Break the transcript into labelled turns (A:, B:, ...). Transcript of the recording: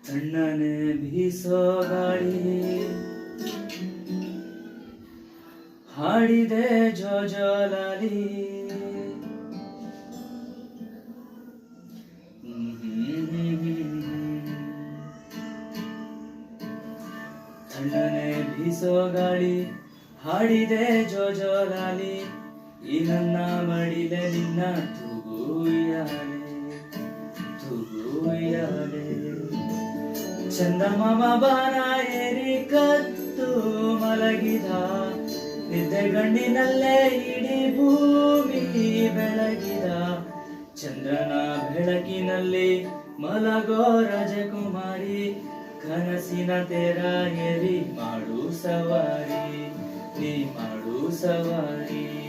A: ತಣ್ಣನೆ ಬೀಸೋ ಗಾಳಿ ಹಾಡಿದೆ ಜೋಜೋಲಾಲಿ. ತಣ್ಣನೆ ಬೀಸೋ ಗಾಳಿ ಹಾಡಿದೆ ಜೋಜೋಲಾಲಿ. ಈ ನನ್ನ ಮಡಿಲೆ ನಿನ್ನ ತೂಗುಯ್ಯಾಲೆ ತೂಗುಯ್ಯಾಲೆ. ಚಂದಮಾಮ ಬಾನ ಏರಿ ಕತ್ತು ಮಲಗಿದ ನಿದ್ದೆಗಣ್ಣಿನಲ್ಲೇ ಇಡೀ ಭೂಮಿ ಬೆಳಗಿದ. ಚಂದ್ರನ ಬೆಳಕಿನಲ್ಲಿ ಮಲಗೋ ರಾಜಕುಮಾರಿ, ಕನಸಿನ ತೆರ ಏರಿ ಮಾಡು ಸವಾರಿ, ನೀ ಮಾಡು ಸವಾರಿ.